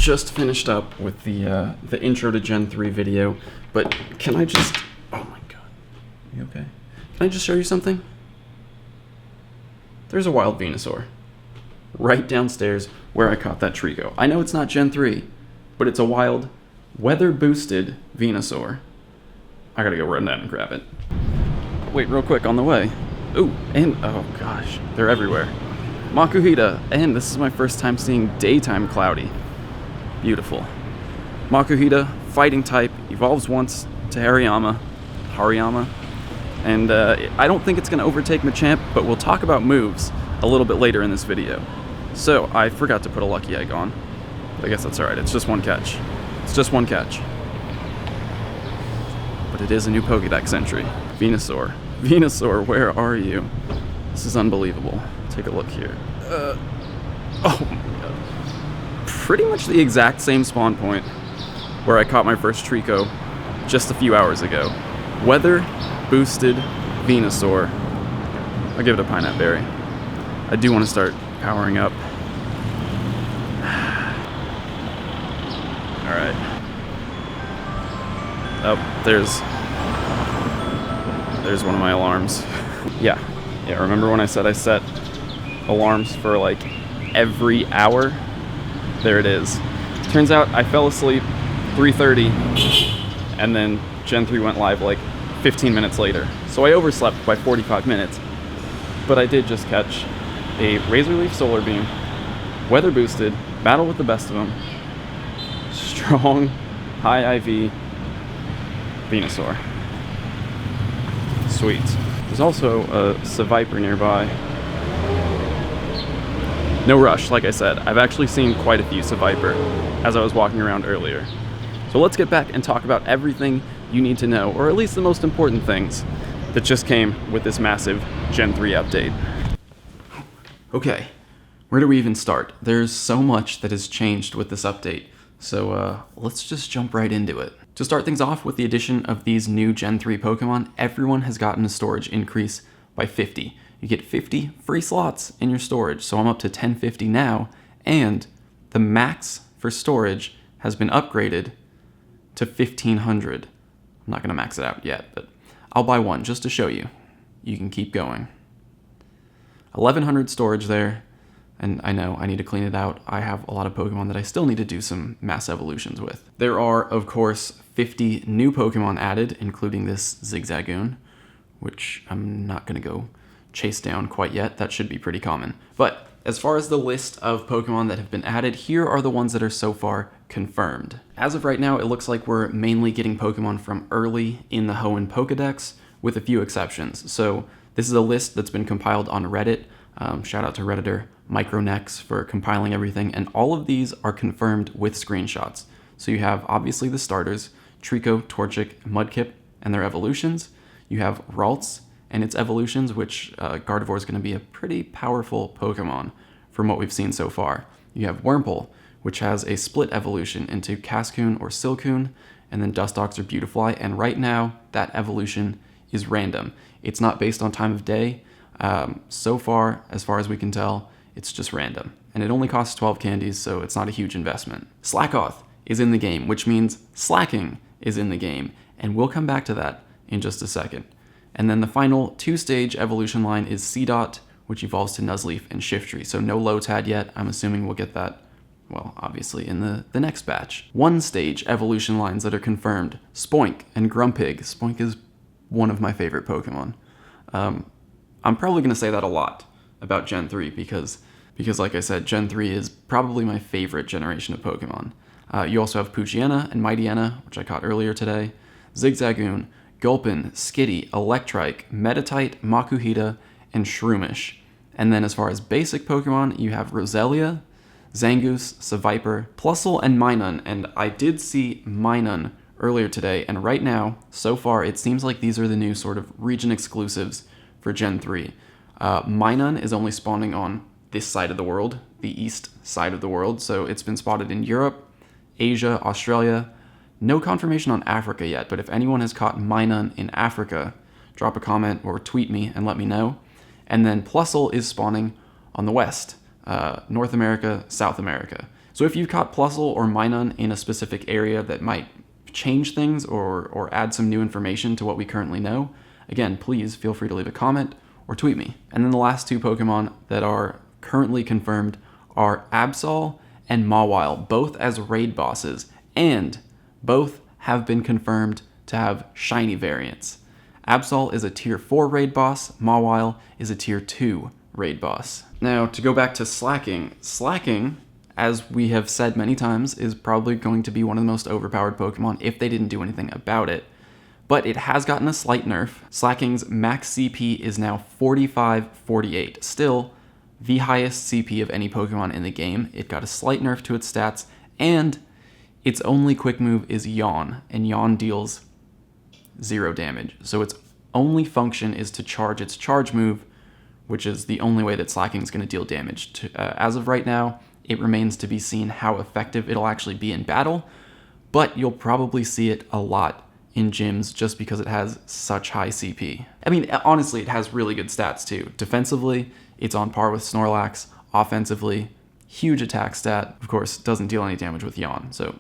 just finished up with the intro to Gen 3 video, but can I just... Oh my god. You okay? Can I just show you something? There's a wild Venusaur. Right downstairs where I caught that Trico. I know it's not Gen 3, but it's a wild, weather-boosted Venusaur. I gotta go run down and grab it. Wait, real quick, on the way. Ooh, and... oh gosh, they're everywhere. Makuhita, and this is my first time seeing daytime cloudy. Beautiful. Makuhita, fighting type, evolves once to Hariyama, and I don't think it's going to overtake Machamp, but we'll talk about moves a little bit later in this video. So, I forgot to put a Lucky Egg on, but I guess that's alright, it's just one catch. It's just one catch. But it is a new Pokédex entry. Venusaur. Venusaur, where are you? This is unbelievable. Take a look here. Oh my god. Pretty much the exact same spawn point where I caught my first Trico just a few hours ago. Weather boosted Venusaur. I'll give it a Pineapple Berry. I do want to start powering up. Alright. Oh, there's one of my alarms. Yeah, remember when I said I set alarms for like every hour? There it is. Turns out I fell asleep 3:30 and then Gen 3 went live like 15 minutes later. So I overslept by 45 minutes. But I did just catch a Razor Leaf Solar Beam, weather boosted, battle with the best of them, strong, high IV Venusaur. Sweet. There's also a Seviper nearby. No rush, like I said. I've actually seen quite a few Seviper as I was walking around earlier. So let's get back and talk about everything you need to know, or at least the most important things that just came with this massive Gen 3 update. Okay, where do we even start? There's so much that has changed with this update, so let's just jump right into it. To start things off with the addition of these new Gen 3 Pokemon, everyone has gotten a storage increase by 50. You get 50 free slots in your storage, so I'm up to 1050 now, and the max for storage has been upgraded to 1500. I'm not going to max it out yet, but I'll buy one just to show you. You can keep going. 1100 storage there, and I know I need to clean it out. I have a lot of Pokemon that I still need to do some mass evolutions with. There are, of course, 50 new Pokemon added, including this Zigzagoon, which I'm not going to go chase down quite yet. That should be pretty common. But as far as the list of Pokemon that have been added, here are the ones that are so far confirmed. As of right now, it looks like we're mainly getting Pokemon from early in the Hoenn Pokedex, with a few exceptions. So this is a list that's been compiled on Reddit. Shout out to Redditor Micronex for compiling everything, and all of these are confirmed with screenshots. So you have obviously the starters, Trico, Torchic, Mudkip, and their evolutions. You have Ralts and its evolutions, which Gardevoir is going to be a pretty powerful Pokemon from what we've seen so far. You have Wurmple, which has a split evolution into Cascoon or Silcoon, and then Dustox or Beautifly, and right now that evolution is random. It's not based on time of day. So far, as far as we can tell, it's just random. And it only costs 12 candies, so it's not a huge investment. Slackoth is in the game, which means slacking is in the game, and we'll come back to that in just a second. And then the final two-stage evolution line is Seedot, which evolves to Nuzleaf and Shiftry. So no Lotad yet. I'm assuming we'll get that, well, obviously in the next batch. One-stage evolution lines that are confirmed: Spoink and Grumpig. Spoink is one of my favorite Pokemon. I'm probably going to say that a lot about Gen 3 because like I said, Gen 3 is probably my favorite generation of Pokemon. You also have Poochyena and Mightyena, which I caught earlier today, Zigzagoon, Gulpin, Skitty, Electrike, Meditite, Makuhita, and Shroomish. And then as far as basic Pokemon, you have Roselia, Zangoose, Seviper, Plusle, and Minun. And I did see Minun earlier today, and right now, so far, it seems like these are the new sort of region exclusives for Gen 3. Minun is only spawning on this side of the world, the east side of the world, so it's been spotted in Europe, Asia, Australia. No confirmation on Africa yet, but if anyone has caught Minun in Africa, drop a comment or tweet me and let me know. And then Plusle is spawning on the west, North America, South America. So if you've caught Plusle or Minun in a specific area that might change things or add some new information to what we currently know, again, please feel free to leave a comment or tweet me. And then the last two Pokemon that are currently confirmed are Absol and Mawile, both as raid bosses, and both have been confirmed to have shiny variants. Absol is a tier 4 raid boss, Mawile is a tier 2 raid boss. Now, to go back to Slacking, as we have said many times, is probably going to be one of the most overpowered Pokemon if they didn't do anything about it. But it has gotten a slight nerf. Slacking's max CP is now 45-48. Still, the highest CP of any Pokemon in the game. It got a slight nerf to its stats, and its only quick move is Yawn, and Yawn deals 0 damage. So its only function is to charge its charge move, which is the only way that Slacking's going to deal damage. As of right now, it remains to be seen how effective it'll actually be in battle, but you'll probably see it a lot in gyms just because it has such high CP. I mean, honestly, it has really good stats too. Defensively, it's on par with Snorlax. Offensively, huge attack stat. Of course, doesn't deal any damage with Yawn. So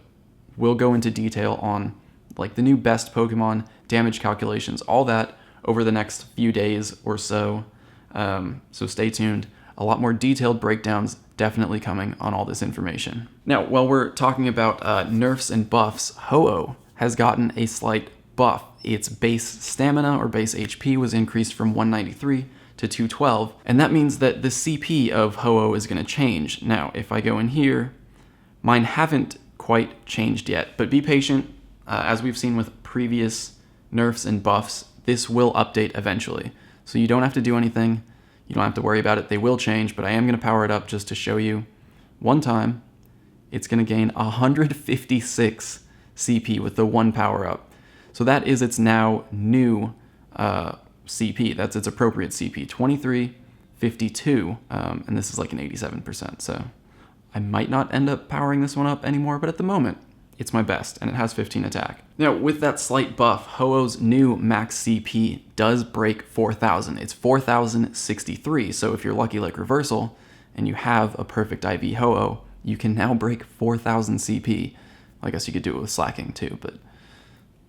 we'll go into detail on like the new best Pokemon, damage calculations, all that over the next few days or so. So stay tuned. A lot more detailed breakdowns definitely coming on all this information. Now, while we're talking about nerfs and buffs, Ho-Oh has gotten a slight buff. Its base stamina or base HP was increased from 193 to 212, and that means that the CP of Ho-Oh is going to change. Now, if I go in here, mine haven't quite changed yet, but be patient. As we've seen with previous nerfs and buffs, this will update eventually. So you don't have to do anything. You don't have to worry about it. They will change, but I am going to power it up just to show you. One time, it's going to gain 156 CP with the one power up. So that is its now new CP. That's its appropriate CP, 2352, and this is like an 87%. So I might not end up powering this one up anymore, but at the moment, it's my best, and it has 15 attack. Now, with that slight buff, Ho-Oh's new max CP does break 4,000. It's 4,063, so if you're lucky like Reversal, and you have a perfect IV Ho-Oh, you can now break 4,000 CP. I guess you could do it with Slacking too, but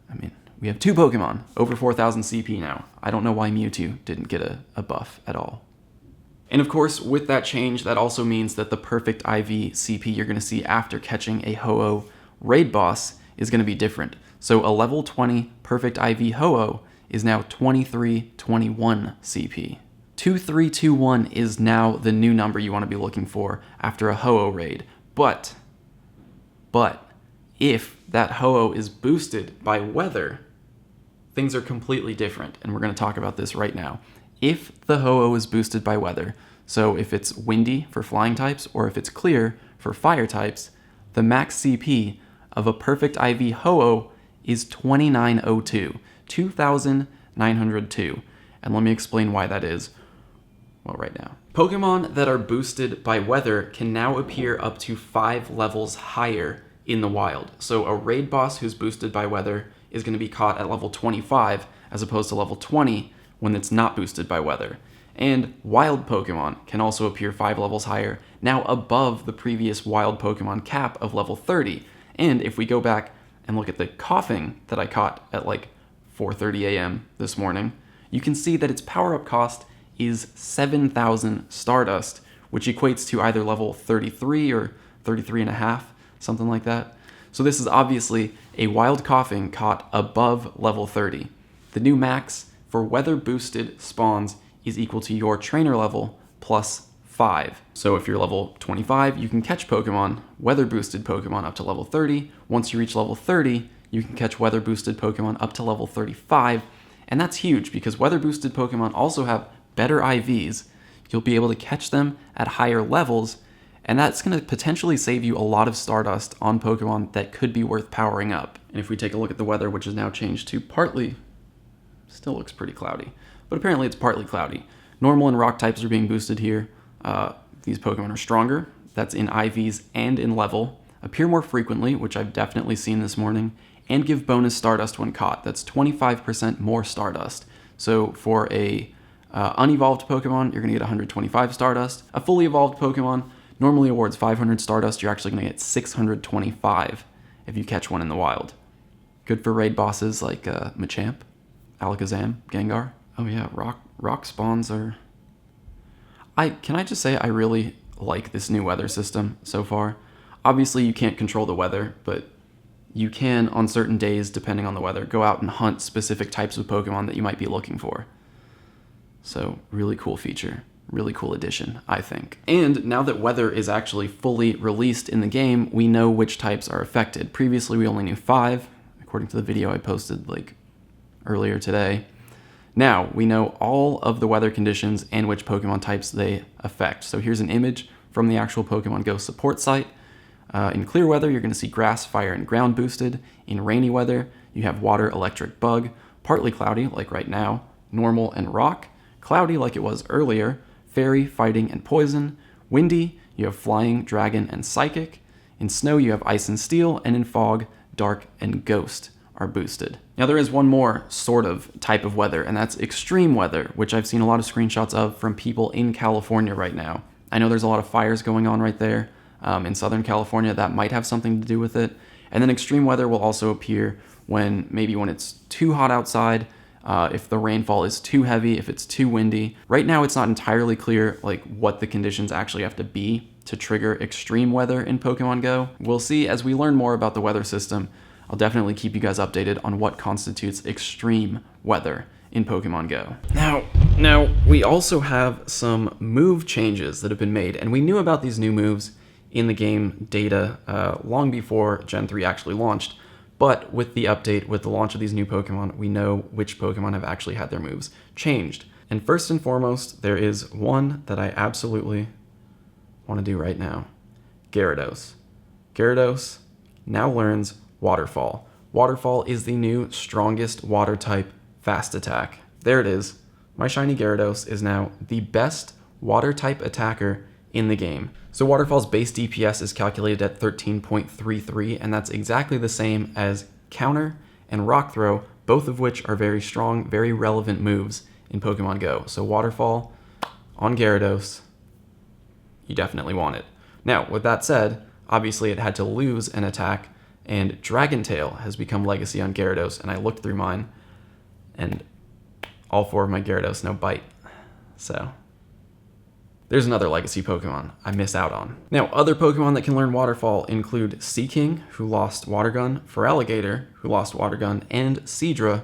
I mean, we have two Pokemon over 4,000 CP now. I don't know why Mewtwo didn't get a buff at all. And of course, with that change, that also means that the perfect IV CP you're going to see after catching a Ho-Oh raid boss is going to be different. So a level 20 perfect IV Ho-Oh is now 2321 CP. 2321 is now the new number you want to be looking for after a Ho-Oh raid. But if that Ho-Oh is boosted by weather, things are completely different, and we're going to talk about this right now. If the Ho-Oh is boosted by weather, so if it's windy for flying types or if it's clear for fire types, the max CP of a perfect IV Ho-Oh is 2902, 2,902. And let me explain why that is, well, right now. Pokemon that are boosted by weather can now appear up to 5 levels higher in the wild. So a raid boss who's boosted by weather is going to be caught at level 25 as opposed to level 20 when it's not boosted by weather. And wild Pokemon can also appear 5 levels higher, now above the previous wild Pokemon cap of level 30. And if we go back and look at the coughing that I caught at like 4:30 a.m. this morning, you can see that its power-up cost is 7,000 Stardust, which equates to either level 33 or 33.5, something like that. So this is obviously a wild coughing caught above level 30. The new max for weather-boosted spawns is equal to your trainer level plus 5. So if you're level 25, you can catch Pokemon, weather-boosted Pokemon up to level 30. Once you reach level 30, you can catch weather-boosted Pokemon up to level 35. And that's huge because weather-boosted Pokemon also have better IVs. You'll be able to catch them at higher levels, and that's going to potentially save you a lot of Stardust on Pokemon that could be worth powering up. And if we take a look at the weather, which is now changed to partly, still looks pretty cloudy, but apparently it's partly cloudy. Normal and rock types are being boosted here. These Pokemon are stronger. That's in IVs and in level. Appear more frequently, which I've definitely seen this morning, and give bonus Stardust when caught. That's 25% more Stardust. So for a unevolved Pokemon, you're going to get 125 Stardust. A fully evolved Pokemon, normally awards 500 Stardust, you're actually going to get 625 if you catch one in the wild. Good for raid bosses like Machamp, Alakazam, Gengar. Oh yeah, rock spawns are... Can I just say I really like this new weather system so far. Obviously you can't control the weather, but you can, on certain days, depending on the weather, go out and hunt specific types of Pokemon that you might be looking for. So, really cool feature. Really cool addition, I think. And now that weather is actually fully released in the game, we know which types are affected. Previously, we only knew 5, according to the video I posted earlier today. Now, we know all of the weather conditions and which Pokemon types they affect. So here's an image from the actual Pokemon GO support site. In clear weather, you're going to see grass, fire, and ground boosted. In rainy weather, you have water, electric, bug. Partly cloudy, like right now, normal, and rock. Cloudy, like it was earlier, fairy, fighting, and poison. Windy, you have flying, dragon, and psychic. In snow, you have ice and steel. And in fog, dark and ghost are boosted. Now there is one more sort of type of weather, and that's extreme weather, which I've seen a lot of screenshots of from people in California right now. I know there's a lot of fires going on right there in Southern California. That might have something to do with it. And then extreme weather will also appear when it's too hot outside, if the rainfall is too heavy, if it's too windy. Right now it's not entirely clear what the conditions actually have to be to trigger extreme weather in Pokemon Go. We'll see as we learn more about the weather system. I'll definitely keep you guys updated on what constitutes extreme weather in Pokemon Go. Now, we also have some move changes that have been made, and we knew about these new moves in the game data long before Gen 3 actually launched, but with the update, with the launch of these new Pokemon, we know which Pokemon have actually had their moves changed. And first and foremost, there is one that I absolutely want to do right now. Gyarados. Gyarados now learns Waterfall. Waterfall is the new strongest water type fast attack. There it is. My shiny Gyarados is now the best water type attacker in the game. So Waterfall's base DPS is calculated at 13.33, and that's exactly the same as Counter and Rock Throw, both of which are very strong, very relevant moves in Pokemon Go. So Waterfall on Gyarados, you definitely want it. Now, with that said, obviously it had to lose an attack, and Dragon Tail has become legacy on Gyarados, and I looked through mine, and all 4 of my Gyarados now bite. So there's another legacy Pokemon I miss out on. Now, other Pokemon that can learn Waterfall include Seaking, who lost Water Gun, Feraligatr, who lost Water Gun, and Seadra,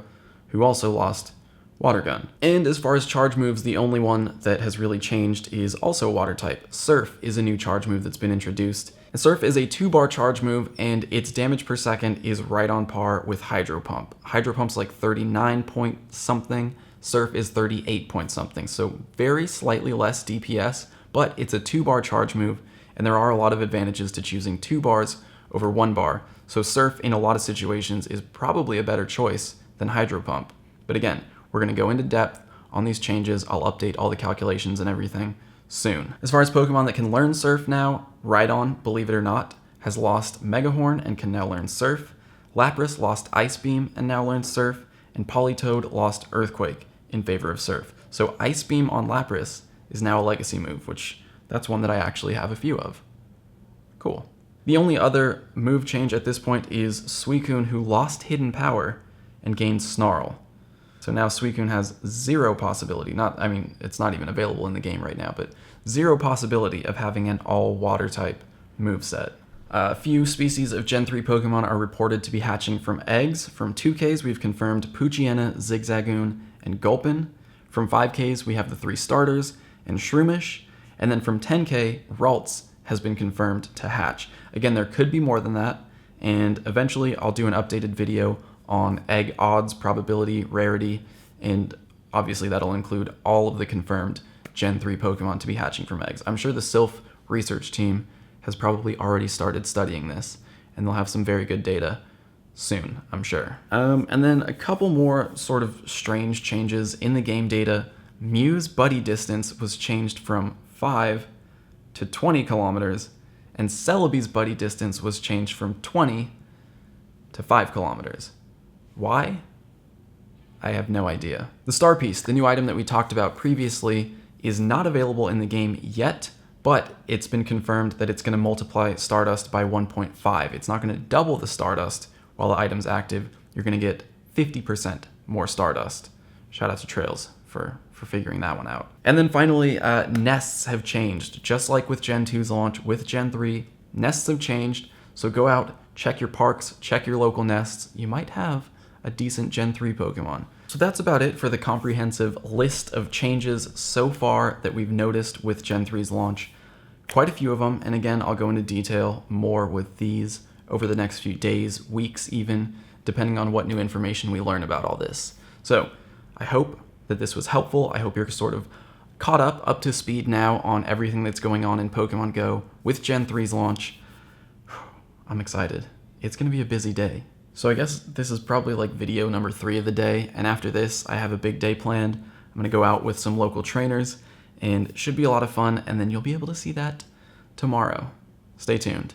who also lost Water Gun. And as far as charge moves, the only one that has really changed is also Water type. Surf is a new charge move that's been introduced. And Surf is a 2-bar charge move, and its damage per second is right on par with Hydro Pump. Hydro Pump's like 39 point something. Surf is 38 point something, so very slightly less DPS, but it's a 2-bar charge move, and there are a lot of advantages to choosing 2 bars over 1 bar, so Surf in a lot of situations is probably a better choice than Hydro Pump. But again, we're going to go into depth on these changes. I'll update all the calculations and everything soon. As far as Pokemon that can learn Surf now, Rhydon, believe it or not, has lost Megahorn and can now learn Surf. Lapras lost Ice Beam and now learns Surf, and Politoed lost Earthquake in favor of Surf. So Ice Beam on Lapras is now a legacy move, which that's one that I actually have a few of. Cool. The only other move change at this point is Suicune, who lost Hidden Power and gained Snarl. So now Suicune has 0 possibility, it's not even available in the game right now, but 0 possibility of having an all water type moveset. A few species of Gen 3 Pokemon are reported to be hatching from eggs. From 2Ks, we've confirmed Poochyena, Zigzagoon, and Gulpin. From 5Ks, we have the 3 starters and Shroomish. And then from 10K, Ralts has been confirmed to hatch. Again, there could be more than that, and eventually I'll do an updated video on egg odds, probability, rarity, and obviously that'll include all of the confirmed Gen 3 Pokemon to be hatching from eggs. I'm sure the Sylph research team has probably already started studying this, and they'll have some very good data soon, I'm sure. And then a couple more sort of strange changes in the game data. Mew's buddy distance was changed from 5 to 20 kilometers, and Celebi's buddy distance was changed from 20 to 5 kilometers. Why? I have no idea. The Star Piece, the new item that we talked about previously, is not available in the game yet, but it's been confirmed that it's going to multiply Stardust by 1.5. It's not going to double the Stardust while the item's active. You're going to get 50% more Stardust. Shout out to Trails for figuring that one out. And then finally, nests have changed. Just like with Gen 2's launch, with Gen 3, nests have changed. So go out, check your parks, check your local nests. You might have a decent Gen 3 Pokemon. So that's about it for the comprehensive list of changes so far that we've noticed with Gen 3's launch. Quite a few of them, and again, I'll go into detail more with these over the next few days, weeks even, depending on what new information we learn about all this. So I hope that this was helpful. I hope you're sort of caught up to speed now on everything that's going on in Pokemon Go with Gen 3's launch. I'm excited. It's going to be a busy day. So I guess this is probably like video number 3 of the day, and after this, I have a big day planned. I'm going to go out with some local trainers, and it should be a lot of fun, and then you'll be able to see that tomorrow. Stay tuned.